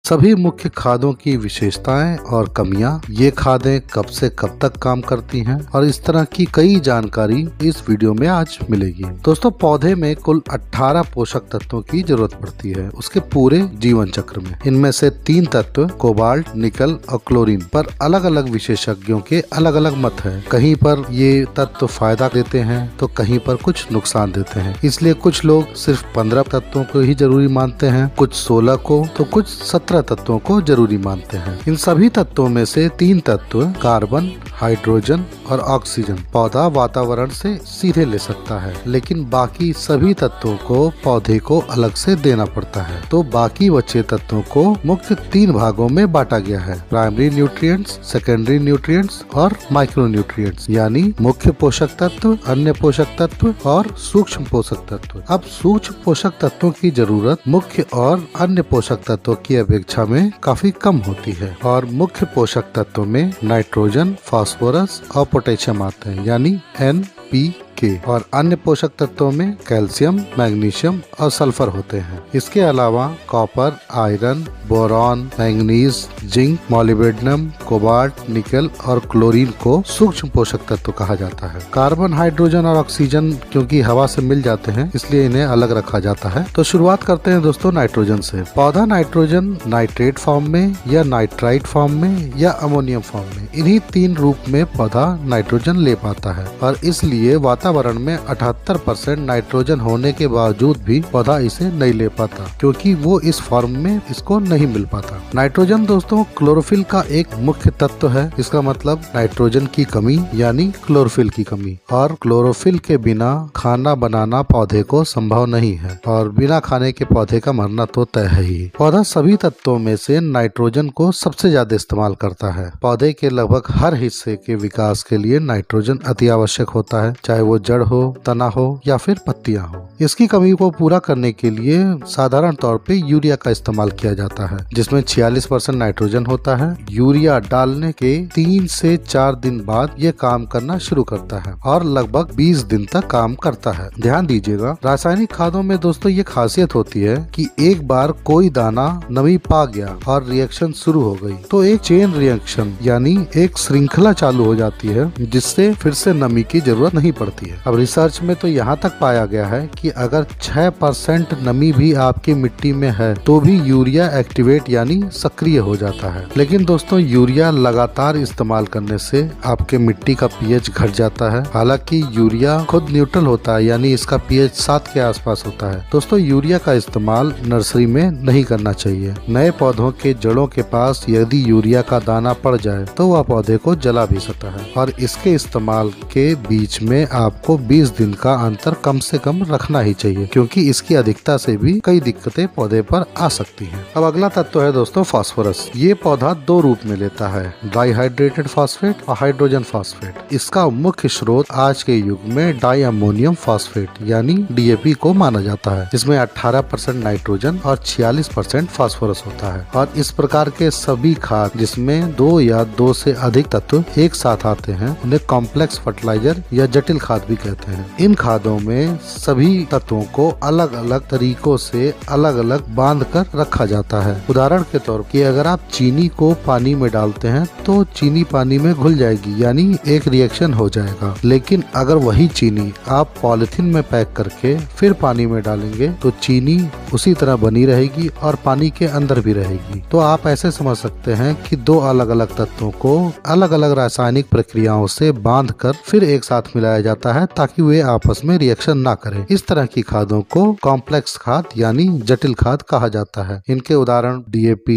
सभी मुख्य खादों की विशेषताएं और कमियां, ये खादें कब से कब तक काम करती हैं और इस तरह की कई जानकारी इस वीडियो में आज मिलेगी। दोस्तों, पौधे में कुल 18 पोषक तत्वों की जरूरत पड़ती है उसके पूरे जीवन चक्र में। इनमें से 3 तत्व कोबाल्ट, निकल और क्लोरीन पर अलग अलग विशेषज्ञों के अलग अलग मत है। कहीं पर ये तत्व फायदा देते हैं तो कहीं पर कुछ नुकसान देते हैं। इसलिए कुछ लोग सिर्फ 15 तत्वों को ही जरूरी मानते हैं, कुछ 16 को तो कुछ 17 तत्वों को जरूरी मानते हैं। इन सभी तत्वों में से 3 तत्व कार्बन, हाइड्रोजन और ऑक्सीजन पौधा वातावरण से सीधे ले सकता है, लेकिन बाकी सभी तत्वों को पौधे को अलग से देना पड़ता है। तो बाकी बचे तत्वों को मुख्य 3 भागों में बांटा गया है: प्राइमरी न्यूट्रिएंट्स, सेकेंडरी न्यूट्रिएंट्स और माइक्रो न्यूट्रिएंट्स, यानी मुख्य पोषक तत्व, अन्य पोषक तत्व और सूक्ष्म पोषक तत्व। अब सूक्ष्म पोषक तत्वों की जरूरत मुख्य और अन्य पोषक तत्वों की अपेक्षा में काफी कम होती है और मुख्य पोषक तत्वों में नाइट्रोजन, फास्फोरस और पोटेशियम आते हैं, यानी NPK, और अन्य पोषक तत्वों में कैल्शियम, मैग्नीशियम और सल्फर होते हैं। इसके अलावा copper, iron, boron, manganese, zinc, molybdenum, cobalt, निकल और क्लोरीन को सूक्ष्म पोषक तत्व कहा जाता है। कार्बन, हाइड्रोजन और ऑक्सीजन क्योंकि हवा से मिल जाते हैं इसलिए इन्हें अलग रखा जाता है। तो शुरुआत करते हैं दोस्तों नाइट्रोजन से। पौधा नाइट्रोजन नाइट्रेट फॉर्म में या नाइट्राइट फॉर्म में या अमोनियम फॉर्म में, इन्हीं 3 रूप में पौधा नाइट्रोजन ले पाता है और इसलिए वातावरण में 78% नाइट्रोजन होने के बावजूद भी पौधा इसे नहीं ले पाता क्योंकि वो इस फॉर्म में इसको नहीं मिल पाता। नाइट्रोजन दोस्तों क्लोरोफिल का एक मुख्य तत्व है। इसका मतलब नाइट्रोजन की कमी यानी क्लोरोफिल की कमी, और क्लोरोफिल के बिना खाना बनाना पौधे को संभव नहीं है और बिना खाने के पौधे का मरना तो तय है ही। पौधा सभी तत्वों में से नाइट्रोजन को सबसे ज्यादा इस्तेमाल करता है। पौधे के लगभग हर हिस्से के विकास के लिए नाइट्रोजन अति आवश्यक होता है, चाहे वो जड़ हो, तना हो या फिर पत्तियां हो। इसकी कमी को पूरा करने के लिए साधारण तौर पे यूरिया का इस्तेमाल किया जाता है, जिसमें 46% नाइट्रोजन होता है। यूरिया डालने के 3 से 4 दिन बाद ये काम करना शुरू करता है और लगभग 20 दिन तक काम करता है। ध्यान दीजिएगा, रासायनिक खादों में दोस्तों ये खासियत होती है कि एक बार कोई दाना नमी पा गया और रिएक्शन शुरू हो गई तो एक चेन रिएक्शन यानी एक श्रृंखला चालू हो जाती है, जिससे फिर से नमी की जरूरत नहीं पड़ती है। अब रिसर्च में तो यहाँ तक पाया गया है कि अगर 6% नमी भी आपकी मिट्टी में है तो भी यूरिया एक्टिवेट यानी सक्रिय हो जाता है। लेकिन दोस्तों यूरिया लगातार इस्तेमाल करने से आपके मिट्टी का पीएच घट जाता है। हालांकि यूरिया खुद न्यूट्रल होता है, यानी इसका पीएच 7 के आसपास होता है। दोस्तों यूरिया का इस्तेमाल नर्सरी में नहीं करना चाहिए। नए पौधों के जड़ों के पास यदि यूरिया का दाना पड़ जाए तो वह पौधे को जला भी सकता है और इसके इस्तेमाल के बीच में आपको 20 दिन का अंतर कम से कम रखना ही चाहिए, क्योंकि इसकी अधिकता से भी कई दिक्कतें पौधे पर आ सकती हैं। अब अगला तत्व है दोस्तों फास्फोरस। ये पौधा 2 रूप में लेता है, डाइहाइड्रेटेड फास्फेट और हाइड्रोजन फास्फेट। इसका मुख्य स्रोत आज के युग में डाई अमोनियम फास्फेट यानी DAP को माना जाता है, जिसमें 18% नाइट्रोजन और 46% फास्फोरस होता है। और इस प्रकार के सभी खाद जिसमें 2 या 2 से अधिक तत्व एक साथ आते हैं उन्हें कॉम्प्लेक्स फर्टिलाइजर या जटिल खाद भी कहते हैं। इन खादों में सभी तत्वों को अलग अलग तरीकों से अलग अलग बांध कर रखा जाता है। उदाहरण के तौर पर अगर आप चीनी को पानी में डालते हैं तो चीनी पानी में घुल जाएगी, यानी एक रिएक्शन हो जाएगा। लेकिन अगर वही चीनी आप पॉलिथीन में पैक करके फिर पानी में डालेंगे तो चीनी उसी तरह बनी रहेगी और पानी के अंदर भी रहेगी। तो आप ऐसे समझ सकते हैं कि 2 अलग अलग तत्वों को अलग अलग रासायनिक प्रक्रियाओं से बांध कर फिर एक साथ मिलाया जाता है ताकि वे आपस में रिएक्शन ना करें। इस तरह की खादों को कॉम्प्लेक्स खाद यानी जटिल खाद कहा जाता है। इनके उदाहरण DAP,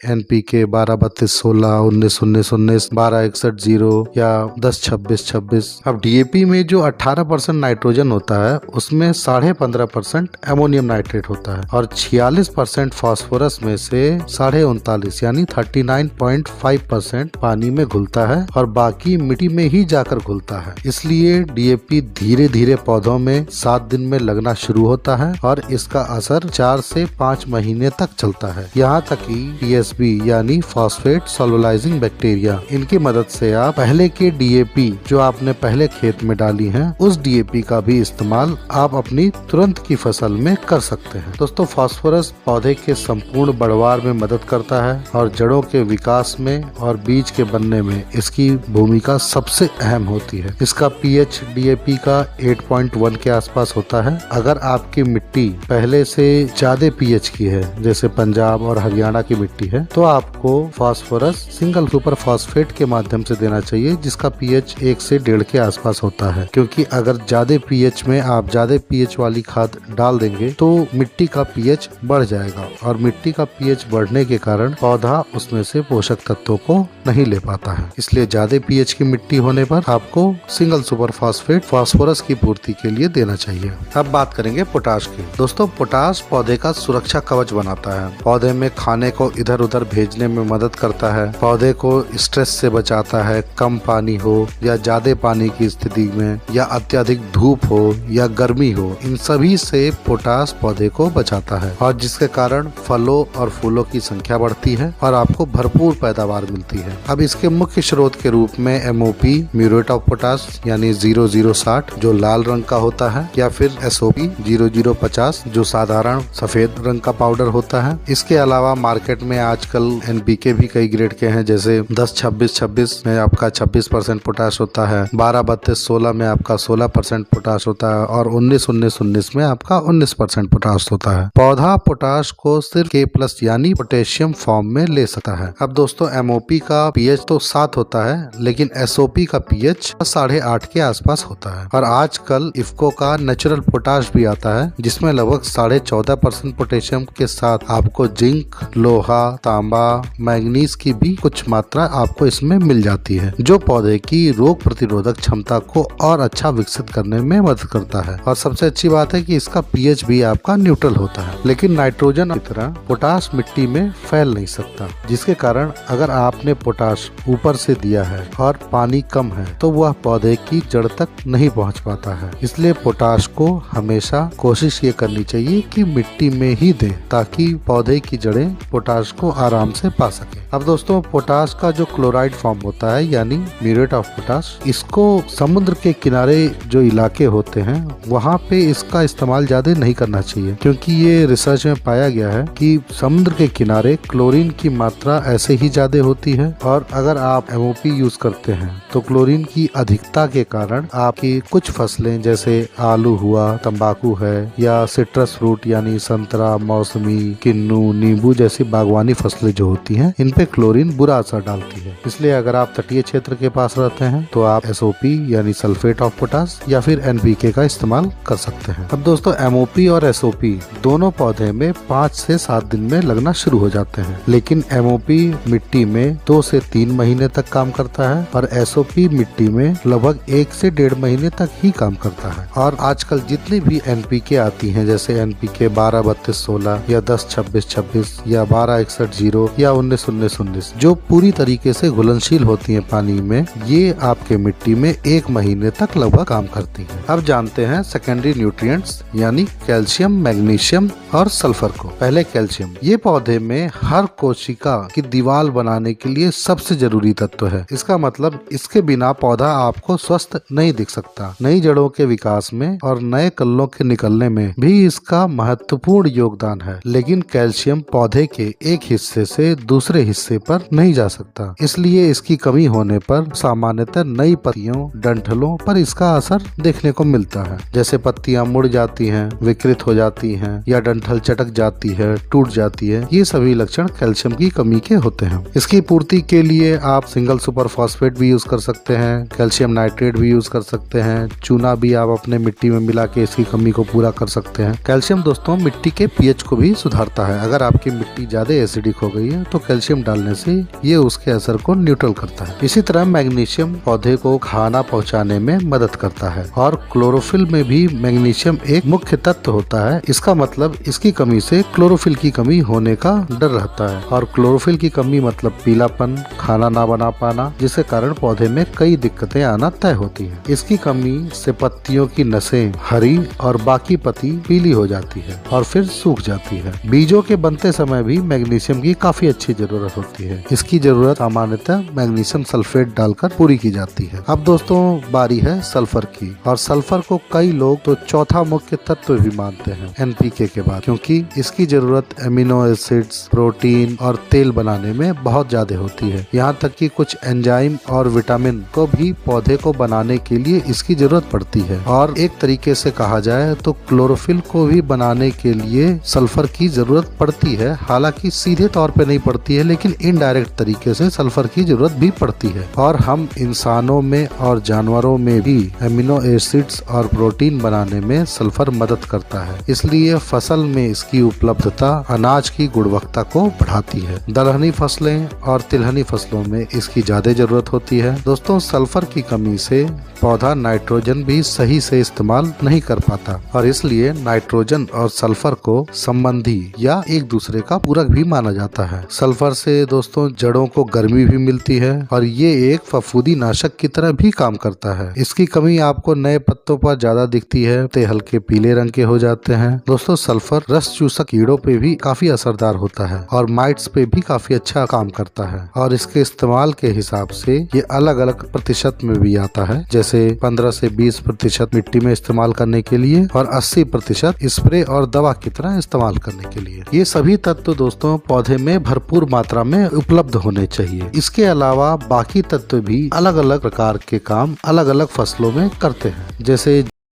NPK 12-32-16, 19-19-19, 12-61-0 या 10-26-26। अब DAP में जो 18% नाइट्रोजन होता है उसमें 15.5% अमोनियम नाइट्रेट होता है और 46% फास्फोरस में से 39.5 यानी 39.5% पानी में घुलता है और बाकी मिट्टी में ही जाकर घुलता है। इसलिए DAP धीरे धीरे पौधों में 7 दिन में लगना शुरू होता है और इसका असर 4 से 5 महीने तक चलता है। यहाँ तक कि PSB यानी फॉस्फेट सोलुलाइजिंग बैक्टीरिया, इनकी मदद से आप पहले के DAP जो आपने पहले खेत में डाली है उस DAP का भी इस्तेमाल आप अपनी तुरंत की फसल में कर सकते हैं। दोस्तों दोस्तों फास्फोरस पौधे के संपूर्ण बढ़वार में मदद करता है और जड़ों के विकास में और बीज के बनने में इसकी भूमिका सबसे अहम होती है। इसका पीएच डीएपी का 8.1 के आसपास होता है। अगर आपकी मिट्टी पहले से ज्यादा पीएच की है, जैसे पंजाब और हरियाणा की मिट्टी है, तो आपको फास्फोरस सिंगल सुपर फास्फेट के माध्यम से देना चाहिए, जिसका पीएच 1 से 1.5 के आसपास होता है। क्योंकि अगर ज्यादा पीएच में आप ज्यादा पीएच वाली खाद डाल देंगे तो मिट्टी का पीएच बढ़ जाएगा और मिट्टी का पीएच बढ़ने के कारण पौधा उसमें से पोषक तत्वों को नहीं ले पाता है। इसलिए ज्यादा पीएच की मिट्टी होने पर आपको सिंगल सुपर फास्फेट फास्फोरस की पूर्ति के लिए देना चाहिए। अब बात करेंगे पोटाश की। दोस्तों पोटाश पौधे का सुरक्षा कवच बनाता है, पौधे में खाने को इधर उधर भेजने में मदद करता है, पौधे को स्ट्रेस से बचाता है। कम पानी हो या ज्यादा पानी की स्थिति में या अत्यधिक धूप हो या गर्मी हो, इन सभी से पोटाश पौधे को बचाता है और जिसके कारण फलों और फूलों की संख्या बढ़ती है और आपको भरपूर पैदावार मिलती है। अब इसके मुख्य स्रोत के रूप में एमओपी म्यूरेट ऑफ पोटाश यानी 0060 जो लाल रंग का होता है, या फिर एसओपी 0050 जो साधारण सफेद रंग का पाउडर होता है। इसके अलावा मार्केट में आजकल एनपीके भी कई ग्रेड के हैं, जैसे 10-26-26 में आपका 26% पोटाश होता है, 12-32-16 में आपका 16% पोटाश होता है और 19-19-19 में आपका 19% पोटाश होता है। पौधा पोटाश को सिर्फ K+ यानी पोटेशियम फॉर्म में ले सकता है। अब दोस्तों एमओपी का पीएच तो 7 होता है, लेकिन एसओपी का पीएच 8.5 के आसपास होता है। और आजकल इफ्को का नेचुरल पोटाश भी आता है, जिसमें लगभग 14.5% पोटेशियम के साथ आपको जिंक, लोहा, तांबा, मैग्नीज की भी कुछ मात्रा आपको इसमें मिल जाती है, जो पौधे की रोग प्रतिरोधक क्षमता को और अच्छा विकसित करने में मदद करता है। और सबसे अच्छी बात है कि इसका पीएच भी आपका न्यूट्रल होता है। लेकिन नाइट्रोजन की तरह पोटाश मिट्टी में फैल नहीं सकता, जिसके कारण अगर आपने पोटाश ऊपर से दिया है और पानी कम है तो वह पौधे की जड़ तक नहीं पहुंच पाता है। इसलिए पोटाश को हमेशा कोशिश ये करनी चाहिए कि मिट्टी में ही दे, ताकि पौधे की जड़ें पोटाश को आराम से पा सके। अब दोस्तों पोटाश का जो क्लोराइड फॉर्म होता है यानी म्यूरेट ऑफ पोटाश, इसको समुद्र के किनारे जो इलाके होते हैं वहाँ पे इसका इस्तेमाल ज्यादा नहीं करना चाहिए, क्योंकि ये रिसर्च में पाया गया है कि समुद्र के किनारे क्लोरीन की मात्रा ऐसे ही ज्यादा होती है और अगर आप एमओपी यूज करते हैं तो क्लोरीन की अधिकता के कारण आपकी कुछ फसलें जैसे आलू हुआ, तंबाकू है या सिट्रस फ्रूट यानी संतरा, मौसमी, किन्नू, नींबू जैसी बागवानी फसलें जो होती हैं, इन पे क्लोरीन बुरा असर डालती है। इसलिए अगर आप तटीय क्षेत्र के पास रहते हैं तो आप एसओपी यानी सल्फेट ऑफ पोटाश या फिर एनपीके का इस्तेमाल कर सकते हैं। अब दोस्तों एमओपी और एसओपी दोनों पौधे में 5 से 7 दिन में लगना शुरू हो जाते हैं, लेकिन एमओपी मिट्टी में 2 से 3 महीने तक काम करता है और एसओपी मिट्टी में लगभग 1 से 1.5 महीने तक ही काम करता है। और आजकल जितनी भी एनपीके आती हैं, जैसे एनपीके 12-32-16 या 10-26-26 या 12-61-0 या 19-19-19 जो पूरी तरीके से घुलनशील होती हैं पानी में, ये आपके मिट्टी में 1 महीने तक लगभग काम करती हैं। अब जानते हैं सेकेंडरी न्यूट्रिएंट्स यानी कैल्शियम, मैग्नीशियम और सल्फर को। पहले कैल्शियम, ये पौधे में हर कोशिका की दीवार बनाने के लिए सबसे जरूरी तत्व है। इसका मतलब इसके बिना पौधा आपको स्वस्थ नहीं दिख सकता। नई जड़ों के विकास में और नए कल्लों के निकलने में भी इसका महत्वपूर्ण योगदान है, लेकिन कैल्शियम पौधे के एक हिस्से से दूसरे हिस्से पर नहीं जा सकता। इसलिए इसकी कमी होने पर सामान्यतः नई पत्तियों, डंठलों पर इसका असर देखने को मिलता है, जैसे पत्तियां मुड़ जाती हैं, विकृत हो जाती हैं या डंठल चटक जाती है, टूट जाती है। ये सभी लक्षण कैल्शियम की कमी के होते हैं। इसकी पूर्ति के लिए आप सिंगल सुपर फास्फेट भी यूज कर सकते हैं, कैल्शियम नाइट्रेट भी यूज कर सकते हैं, चूना भी आप अपने मिट्टी में मिला के इसकी कमी को पूरा कर सकते हैं। कैल्शियम दोस्तों मिट्टी के पीएच को भी सुधारता है। अगर आपकी मिट्टी ज्यादा एसिडिक हो गई है तो कैल्शियम डालने से ये उसके असर को न्यूट्रल करता है। इसी तरह मैग्नीशियम पौधे को खाना पहुँचाने में मदद करता है और क्लोरोफिल में भी मैग्नीशियम एक मुख्य तत्व होता है। इसका मतलब इसकी कमी से क्लोरोफिल की कमी होने का डर रहता है और क्लोरोफिल की कमी मतलब पीलापन, खाना ना बना पाना, जिसके कारण पौधे में कई दिक्कतें आना तय होती है। इसकी कमी से पत्तियों की नसें हरी और बाकी पत्ती पीली हो जाती है और फिर सूख जाती है। बीजों के बनते समय भी मैग्नीशियम की काफी अच्छी जरूरत होती है। इसकी जरूरत सामान्यतः मैग्नीशियम सल्फेट डालकर पूरी की जाती है। अब दोस्तों बारी है सल्फर की, और सल्फर को कई लोग तो चौथा मुख्य तत्व भी मानते हैं एनपीके के बाद, क्योंकि इसकी जरूरत एमिनो एसिड्स, प्रोटीन और तेल बनाने में बहुत ज्यादा होती है। यहाँ तक कि कुछ एंजाइम और विटामिन को भी पौधे को बनाने के लिए इसकी जरूरत पड़ती है। और एक तरीके से कहा जाए तो क्लोरोफिल को भी बनाने के लिए सल्फर की जरूरत पड़ती है। हालांकि सीधे तौर पे नहीं पड़ती है, लेकिन इनडायरेक्ट तरीके से सल्फर की जरूरत भी पड़ती है। और हम इंसानों में और जानवरों में भी एमिनो एसिड्स और प्रोटीन बनाने में सल्फर मदद करता है। इसलिए फसल में इसकी उपलब्धता अनाज की गुणवत्ता को बढ़ाती है। दलहनी फसलें और तिलहनी फसलों में इसकी ज्यादा जरूरत होती है। दोस्तों, सल्फर की कमी से पौधा नाइट्रोजन भी सही से इस्तेमाल नहीं कर पाता और इसलिए नाइट्रोजन और सल्फर को संबंधी या एक दूसरे का पूरक भी माना जाता है। सल्फर से दोस्तों जड़ों को गर्मी भी मिलती है और ये एक फफूंदी नाशक की तरह भी काम करता है। इसकी कमी आपको नए पत्तों पर ज्यादा दिखती है, ते हल्के पीले रंग के हो जाते हैं। दोस्तों, सल्फर रस चूसक कीड़ों पे भी काफी असरदार होता है और माइट्स पे भी काफी अच्छा काम करता है। और इसके इस्तेमाल के हिसाब से ये अलग अलग प्रतिशत में भी आता है, जैसे 15 से 20% मिट्टी में इस्तेमाल करने के लिए और 80% स्प्रे और दवा की तरह इस्तेमाल करने के लिए। ये सभी तत्व दोस्तों पौधे में भरपूर मात्रा में उपलब्ध होने चाहिए। इसके अलावा बाकी तत्व भी अलग अलग प्रकार के काम अलग अलग फसलों में करते हैं। जैसे